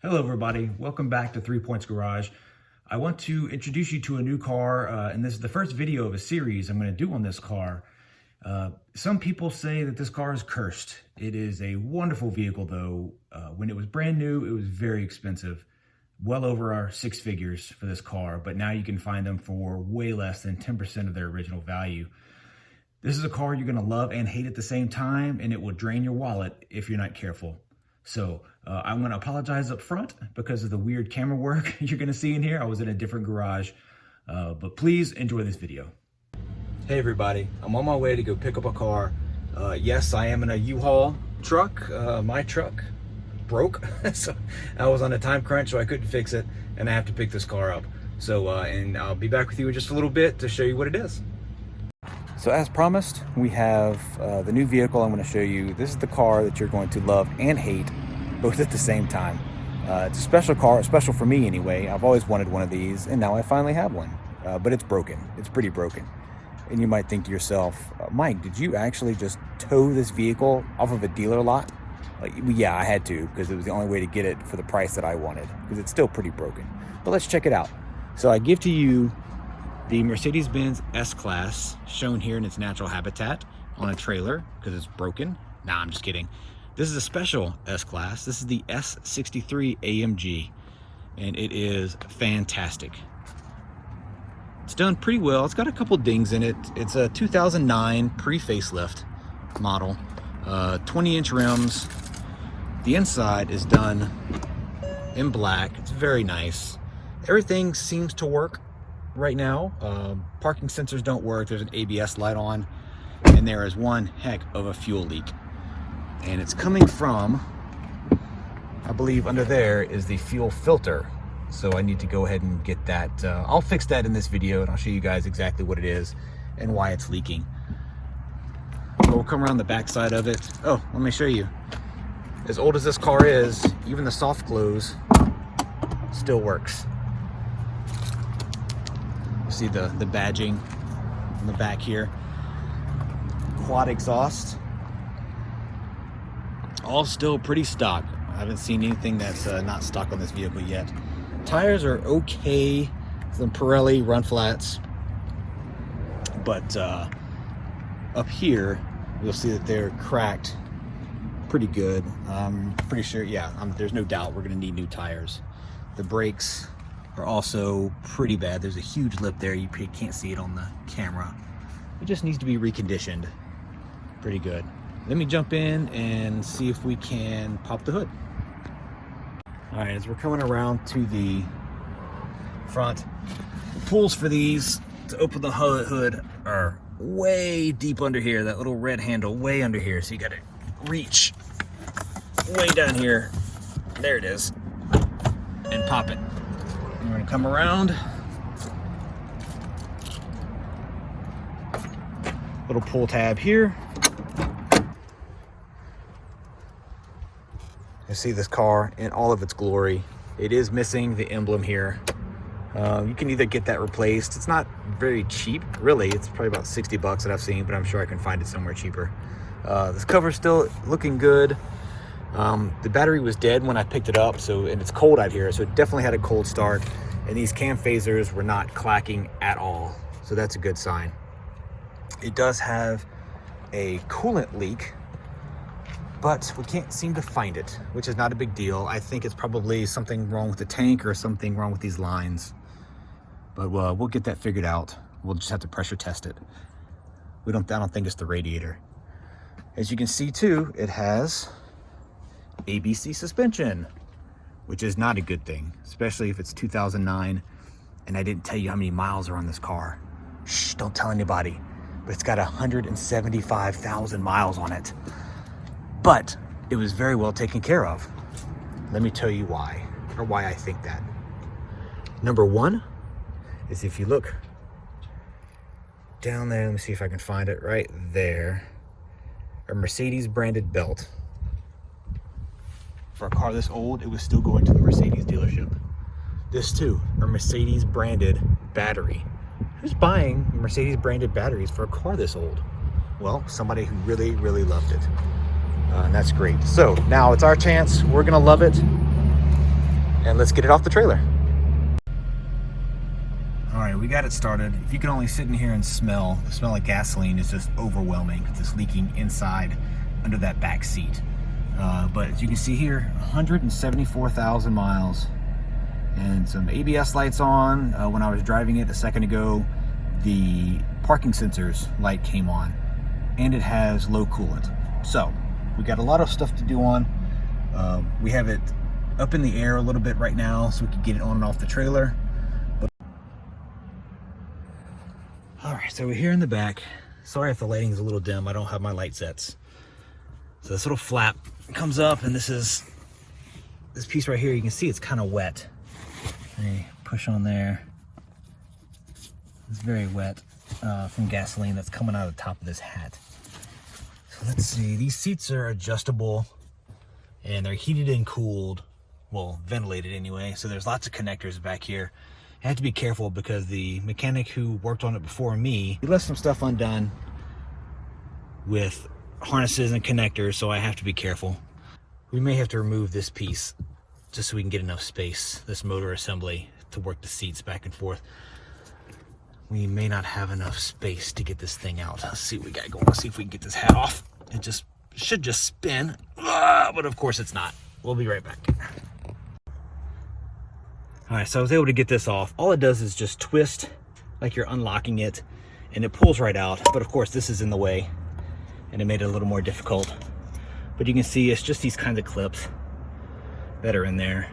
Hello everybody, welcome back to 3 Points Garage. I want to introduce you to a new car, and this is the first video of a series I'm going to do on this car. Some people say that this car is cursed. It is a wonderful vehicle though. When it was brand new, it was very expensive. Well over our 6 figures for this car, but now you can find them for way less than 10% of their original value. This is a car you're going to love and hate at the same time, and it will drain your wallet if you're not careful. So I want to apologize up front because of the weird camera work you're going to see in here. I was in a different garage, but please enjoy this video. Hey everybody, I'm on my way to go pick up a car. Yes, I am in a U-Haul truck. My truck broke, so I was on a time crunch, so I couldn't fix it, and I have to pick this car up. So, and I'll be back with you in just a little bit to show you what it is. So as promised, we have the new vehicle I'm going to show you. This is the car that you're going to love and hate both at the same time. It's a special car, special for me anyway. I've always wanted one of these, and now I finally have one. But it's broken. It's pretty broken. And you might think to yourself, Mike, did you actually just tow this vehicle off of a dealer lot? Yeah, I had to, because it was the only way to get it for the price that I wanted, because it's still pretty broken. But let's check it out. So I give to you the Mercedes-Benz S-Class, shown here in its natural habitat on a trailer because it's broken. Nah, I'm just kidding. This is a special S-Class. This is the S63 AMG, and it is fantastic. It's done pretty well. It's got a couple dings in it. It's a 2009 pre-facelift model, 20-inch rims. The inside is done in black. It's very nice. Everything seems to work right now. Parking sensors don't work. There's an ABS light on, and there is one heck of a fuel leak, and it's coming from, I believe under there is the fuel filter. So I need to go ahead and get that. I'll fix that in this video, and I'll show you guys exactly what it is and why it's leaking. So we'll come around the back side of it. Oh, let me show you. As old as this car is, even the soft close still works. See the badging on the back here. Quad exhaust, all still pretty stock. I haven't seen anything that's not stock on this vehicle yet. Tires are okay, some Pirelli run flats, but up here you'll see that they're cracked pretty good. I'm pretty sure, yeah, there's no doubt we're gonna need new tires. The brakes are also pretty bad. There's a huge lip there. You can't see it on the camera. It just needs to be reconditioned. Pretty good. Let me jump in and see if we can pop the hood. All right, as we're coming around to the front, the pulls for these to open the hood are way deep under here. That little red handle way under here. So you gotta reach way down here. There it is. And pop it. We're going to come around. Little pull tab here. You see this car in all of its glory. It is missing the emblem here. You can either get that replaced. It's not very cheap, really. It's probably about 60 bucks that I've seen, but I'm sure I can find it somewhere cheaper. This cover's still looking good. The battery was dead when I picked it up, and it's cold out here, so it definitely had a cold start, and these cam phasers were not clacking at all, so that's a good sign. It does have a coolant leak, but we can't seem to find it, which is not a big deal. I think it's probably something wrong with the tank or something wrong with these lines, but we'll get that figured out. We'll just have to pressure test it. I don't think it's the radiator. As you can see too, it has ABC suspension, which is not a good thing, especially if it's 2009 and I didn't tell you how many miles are on this car. Shh, don't tell anybody, but it's got 175,000 miles on it. But it was very well taken care of. Let me tell you why, or why I think that. Number one is if you look down there, let me see if I can find it right there, a Mercedes branded belt. For a car this old, it was still going to the Mercedes dealership. This too, a Mercedes branded battery. Who's buying Mercedes branded batteries for a car this old? Well, somebody who really, really loved it. And that's great. So now it's our chance. We're gonna love it. and let's get it off the trailer. All right, we got it started. If you can only sit in here and smell, the smell of gasoline is just overwhelming. It's just leaking inside under that back seat. But as you can see here, 174,000 miles and some ABS lights on. When I was driving it a second ago, the parking sensors light came on, and it has low coolant. So we got a lot of stuff to do on. We have it up in the air a little bit right now so we can get it on and off the trailer. All right, so we're here in the back. Sorry if the lighting's a little dim. I don't have my light sets. So this little flap comes up, and this piece right here, you can see it's kind of wet. I push on there. It's very wet from gasoline that's coming out of the top of this hat. So let's see, these seats are adjustable, and they're heated and cooled, well, ventilated anyway, so there's lots of connectors back here. I have to be careful because the mechanic who worked on it before me, he left some stuff undone with harnesses and connectors, so I have to be careful. We may have to remove this piece just so we can get enough space, this motor assembly, to work the seats back and forth. We may not have enough space to get this thing out. Let's see what we got going. Let's see if we can get this hat off. It should just spin, but of course it's not. We'll be right back. All right, so I was able to get this off. All it does is just twist like you're unlocking it, and it pulls right out. But of course, this is in the way, and it made it a little more difficult. But you can see it's just these kinds of clips that are in there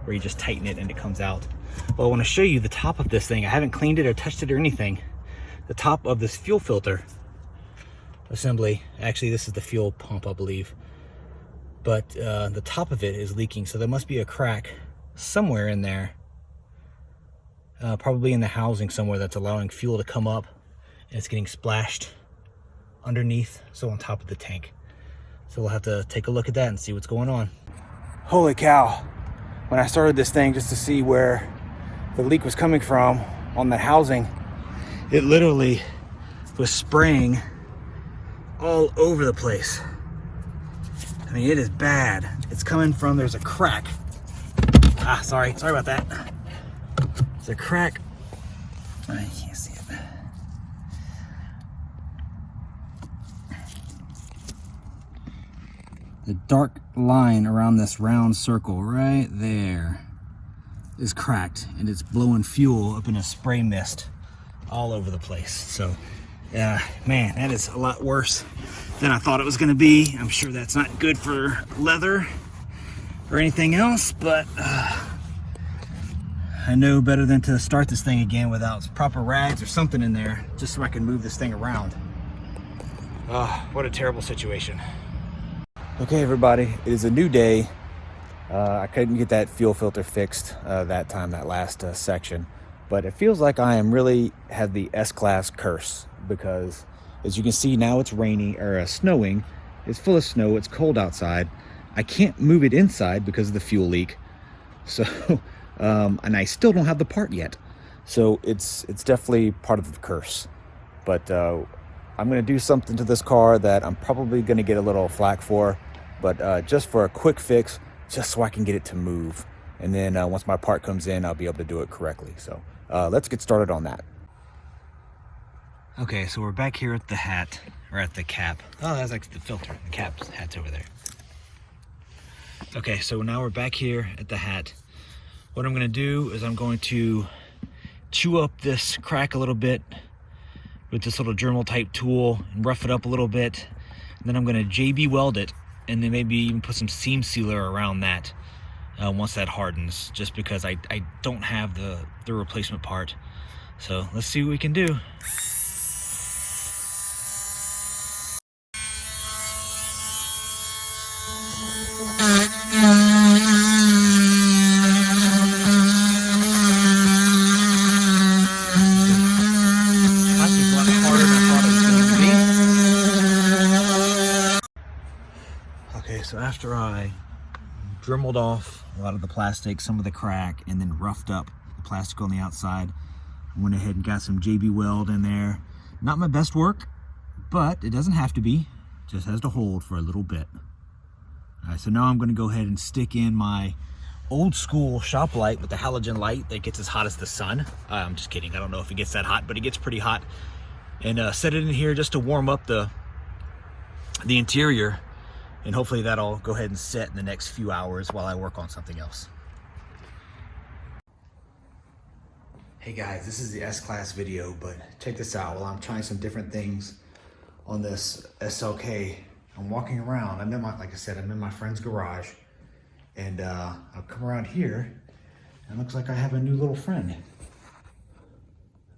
where you just tighten it and it comes out. Well, I want to show you the top of this thing. I haven't cleaned it or touched it or anything. The top of this fuel filter assembly, actually this is the fuel pump, I believe, but the top of it is leaking, so there must be a crack somewhere in there, probably in the housing somewhere, that's allowing fuel to come up, and it's getting splashed underneath, so on top of the tank. So we'll have to take a look at that and see what's going on. Holy cow, when I started this thing just to see where the leak was coming from on the housing, it literally was spraying all over the place. I mean, it is bad. It's coming from, there's a crack. Sorry about that. There's a crack. I can't see it. The dark line around this round circle right there is cracked, and it's blowing fuel up in a spray mist all over the place. So, man, that is a lot worse than I thought it was gonna be. I'm sure that's not good for leather or anything else, but I know better than to start this thing again without proper rags or something in there, just so I can move this thing around. What a terrible situation. Okay, everybody, it is a new day. I couldn't get that fuel filter fixed that time, that last section, but it feels like I am really have the S-Class curse, because as you can see now, it's raining or snowing. It's full of snow. It's cold outside. I can't move it inside because of the fuel leak. So, and I still don't have the part yet. So it's definitely part of the curse. But I'm going to do something to this car that I'm probably going to get a little flack for, but just for a quick fix, just so I can get it to move. And then once my part comes in, I'll be able to do it correctly. So let's get started on that. Okay, so we're back here at the hat, or at the cap. Oh, that's like the filter. The hat's over there. Okay, so now we're back here at the hat. What I'm gonna do is I'm going to chew up this crack a little bit with this little Dremel type tool and rough it up a little bit. And then I'm gonna JB weld it, and then maybe even put some seam sealer around that once that hardens, just because I don't have the replacement part. So let's see what we can do. Okay, so after I dremeled off a lot of the plastic, some of the crack, and then roughed up the plastic on the outside, I went ahead and got some JB weld in there. Not my best work, but it doesn't have to be. Just has to hold for a little bit. All right, so now I'm going to go ahead and stick in my old school shop light with the halogen light that gets as hot as the sun. I'm just kidding. I don't know if it gets that hot, but it gets pretty hot. And set it in here just to warm up the interior. And hopefully that'll go ahead and set in the next few hours while I work on something else. Hey guys, this is the S-Class video, but check this out. While I'm trying some different things on this SLK, I'm walking around. I'm in my, like I said, I'm in my friend's garage, and I'll come around here, and it looks like I have a new little friend.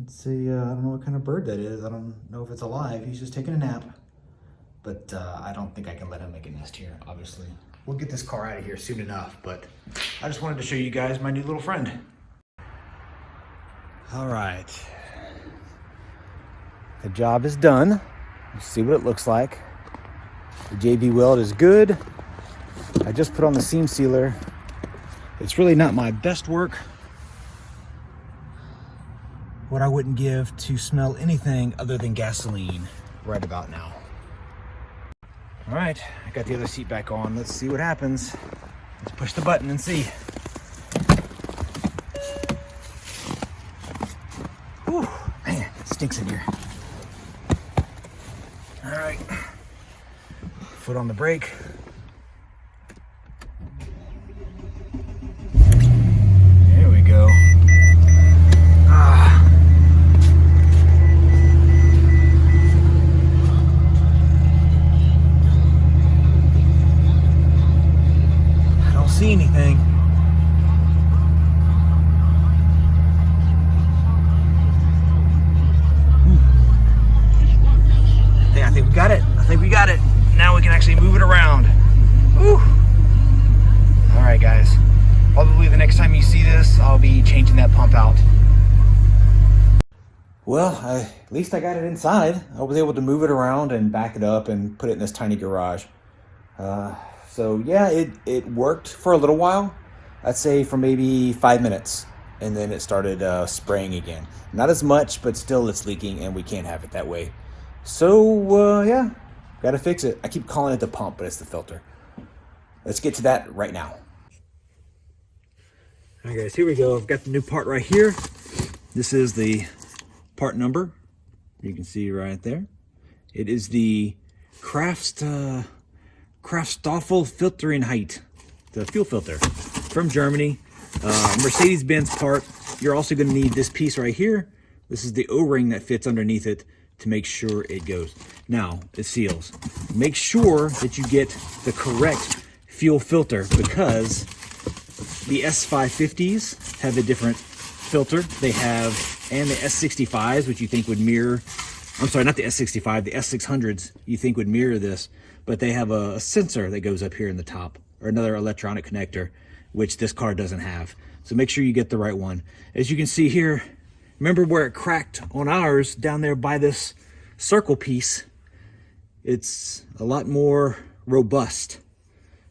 Let's see, I don't know what kind of bird that is. I don't know if it's alive. He's just taking a nap, but I don't think I can let him make a nest here, obviously. We'll get this car out of here soon enough, but I just wanted to show you guys my new little friend. All right, the job is done. Let's see what it looks like. The JB weld is good. I just put on the seam sealer. It's really not my best work. What I wouldn't give to smell anything other than gasoline right about now. All right, I got the other seat back on. Let's see what happens. Let's push the button and see. Whew, man, it stinks in here. All right, foot on the brake. There we go. I don't see anything. I think we got it. I think we got it. Now we can actually move it around. Whew. All right, guys. Probably the next time you see this, I'll be changing that pump out. Well, at least I got it inside. I was able to move it around and back it up and put it in this tiny garage. So yeah, it worked for a little while. I'd say for maybe 5 minutes. And then it started spraying again. Not as much, but still it's leaking and we can't have it that way. So, yeah, gotta fix it. I keep calling it the pump, but it's the filter. Let's get to that right now. All right, guys, here we go. I've got the new part right here. This is the part number. You can see right there. It is the Kraftstoffel filtering height, the fuel filter from Germany. Mercedes-Benz part. You're also gonna need this piece right here. This is the O-ring that fits underneath it to make sure it goes. Now, it seals. Make sure that you get the correct fuel filter because the S550s have a different filter. They have, and the S65s, which you think would mirror, I'm sorry, not the S65, the S600s you think would mirror this, but they have a sensor that goes up here in the top, or another electronic connector, which this car doesn't have. So make sure you get the right one. As you can see here, remember where it cracked on ours down there by this circle piece? It's a lot more robust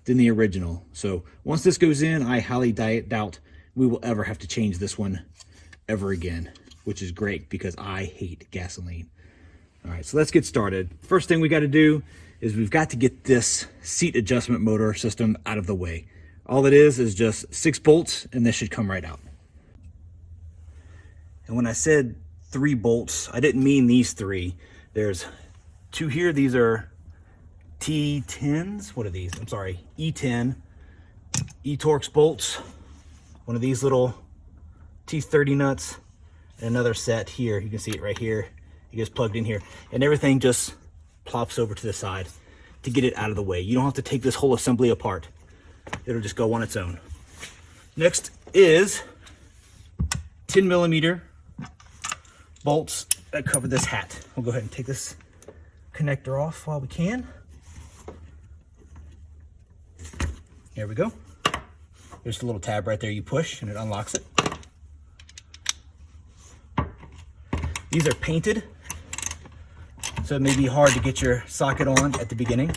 than the original. So once this goes in, I highly doubt we will ever have to change this one ever again, which is great because I hate gasoline. All right, so let's get started. First thing we got to do is we've got to get this seat adjustment motor system out of the way. All it is just 6 bolts and this should come right out. And when I said 3 bolts, I didn't mean these 3. There's 2 here. These are T10s. What are these? I'm sorry, E10 E-Torx bolts. One of these little T30 nuts. And another set here. You can see it right here. It gets plugged in here. And everything just plops over to the side to get it out of the way. You don't have to take this whole assembly apart. It'll just go on its own. Next is 10mm bolts that cover this hat. We'll go ahead and take this connector off while we can. There we go. There's a little tab right there you push and it unlocks it. These are painted, so it may be hard to get your socket on at the beginning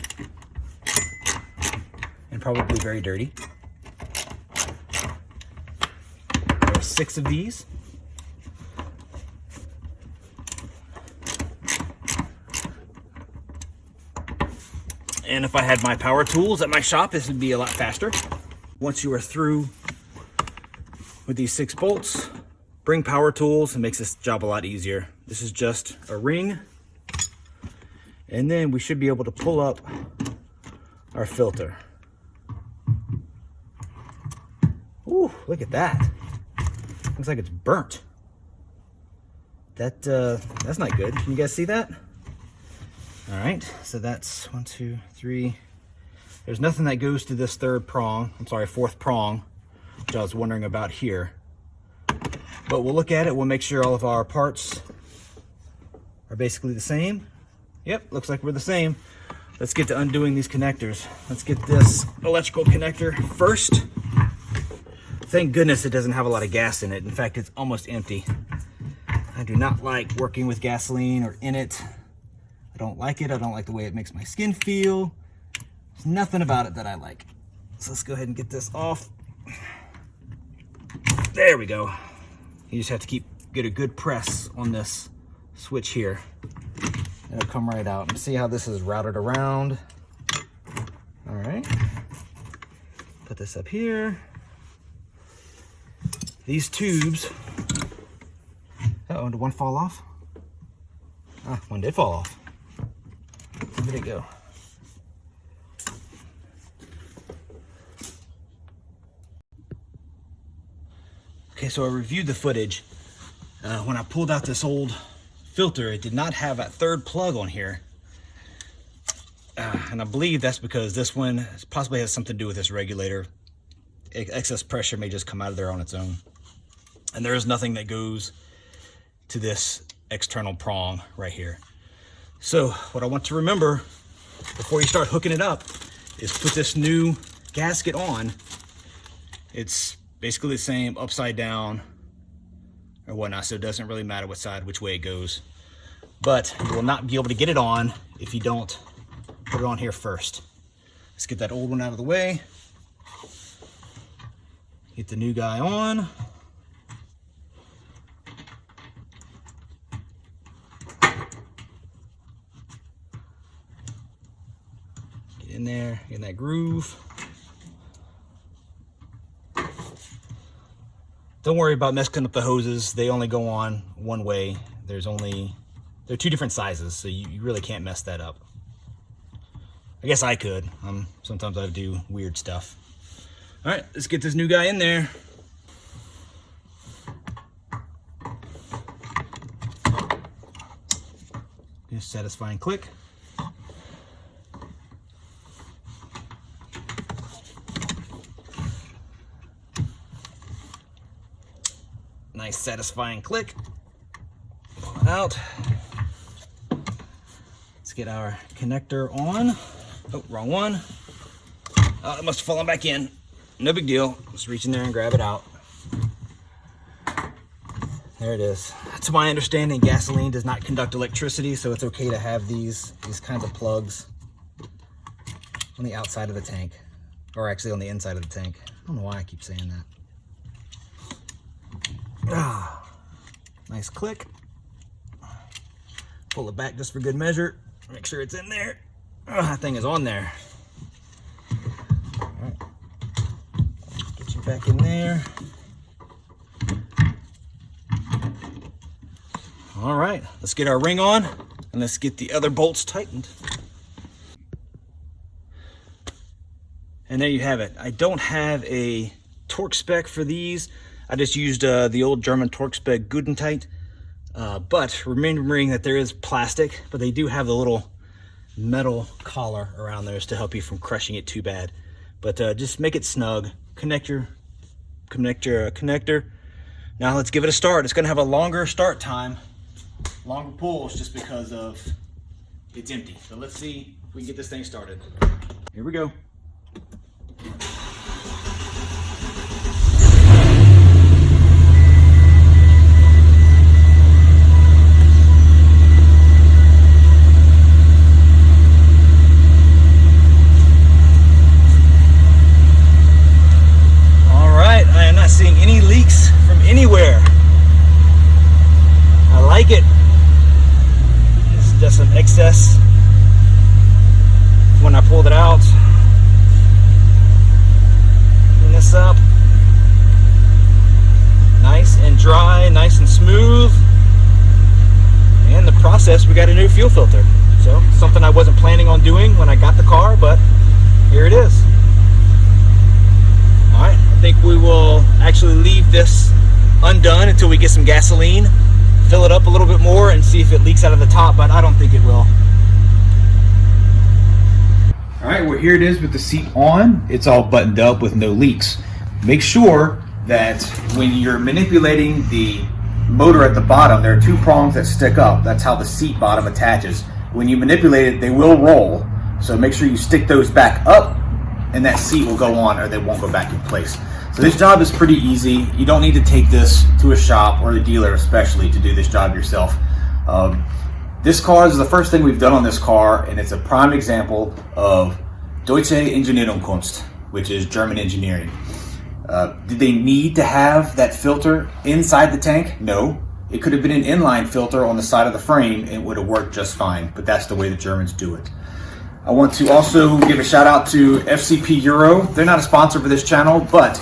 and probably very dirty. There are 6 of these. And if I had my power tools at my shop, this would be a lot faster. Once you are through with these 6 bolts. Bring power tools and makes this job a lot easier. This is just a ring, and then we should be able to pull up our filter. Ooh, look at that. Looks like it's burnt. That's not good. Can you guys see that? All right, so that's 1, 2, 3. There's nothing that goes to this 4th prong, which I was wondering about here. But we'll look at it, we'll make sure all of our parts are basically the same. Yep, looks like we're the same. Let's get to undoing these connectors. Let's get this electrical connector first. Thank goodness it doesn't have a lot of gas in it. In fact, it's almost empty. I do not like working with gasoline or in it. I don't like it. I don't like the way it makes my skin feel. There's nothing about it that I like. So let's go ahead and get this off. There we go. You just have to get a good press on this switch here. It'll come right out. And see how this is routed around. All right. Put this up here. These tubes. Uh-oh, did one fall off? Ah, one did fall off. Where did it go? Okay, so I reviewed the footage. When I pulled out this old filter, it did not have that 3rd plug on here. And I believe that's because this one possibly has something to do with this regulator. Excess pressure may just come out of there on its own. And there is nothing that goes to this external prong right here. So what I want to remember before you start hooking it up is put this new gasket on. It's basically the same upside down or whatnot, so it doesn't really matter which way it goes. But you will not be able to get it on if you don't put it on here first. Let's get that old one out of the way. Get the new guy on. Get in there, get in that groove. Don't worry about messing up the hoses. They only go on one way. They're 2 different sizes, so you really can't mess that up. I guess I could. Sometimes I do weird stuff. All right, let's get this new guy in there. Good, satisfying click. Nice satisfying click. Pull it out. Let's get our connector on. Oh, wrong one. Oh, it must have fallen back in. No big deal. Just reach in there and grab it out. There it is. To my understanding, gasoline does not conduct electricity, so it's okay to have these kinds of plugs on the outside of the tank, or actually on the inside of the tank. I don't know why I keep saying that. Ah, nice click. Pull it back just for good measure. Make sure it's in there. Oh, that thing is on there. All right. Get you back in there. All right, let's get our ring on and let's get the other bolts tightened. And there you have it. I don't have a torque spec for these. I just used the old German torque spec Gudentite. But remembering that there is plastic, but they do have the little metal collar around there to help you from crushing it too bad. But just make it snug. Connect your connector. Now let's give it a start. It's gonna have a longer start time, longer pulls, just because of it's empty. So let's see if we can get this thing started. Here we go. Seeing any leaks from anywhere. I like it. It's just some excess when I pulled it out. Clean this up. new fuel filter. So something I wasn't planning on doing when I got the car, but here it is. All right, I think we will actually leave this undone until we get some gasoline, fill it up a little bit more, and see if it leaks out of the top, but I don't think it will. All right, well, here it is with the seat on. It's all buttoned up with no leaks. Make sure that when you're manipulating the motor at the bottom, there are two prongs that stick up. That's how the seat bottom attaches. When you manipulate it, they will roll. So make sure you stick those back up and that seat will go on, or they won't go back in place. So this job is pretty easy. You don't need to take this to a shop or a dealer especially to do this job yourself. This car is the first thing we've done on this car, and it's a prime example of Deutsche Ingenieurkunst, which is German engineering. Did they need to have that filter inside the tank? No. It could have been an inline filter on the side of the frame and it would have worked just fine, but that's the way the Germans do it. I want to also give a shout out to FCP Euro. They're not a sponsor for this channel, but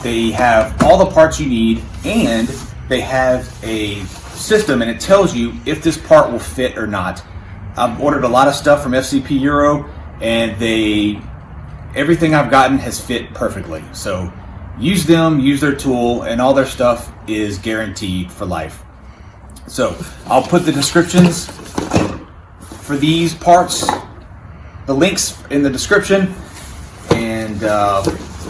they have all the parts you need, and they have a system and it tells you if this part will fit or not. I've ordered a lot of stuff from FCP Euro, and everything I've gotten has fit perfectly. So use them, use their tool, and all their stuff is guaranteed for life. So I'll put the descriptions for these parts, the links in the description. And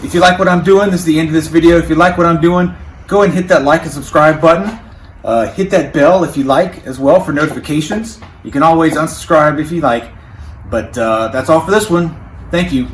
if you like what I'm doing, this is the end of this video. If you like what I'm doing, go ahead and hit that like and subscribe button. Hit that bell if you like as well for notifications. You can always unsubscribe if you like. But that's all for this one. Thank you.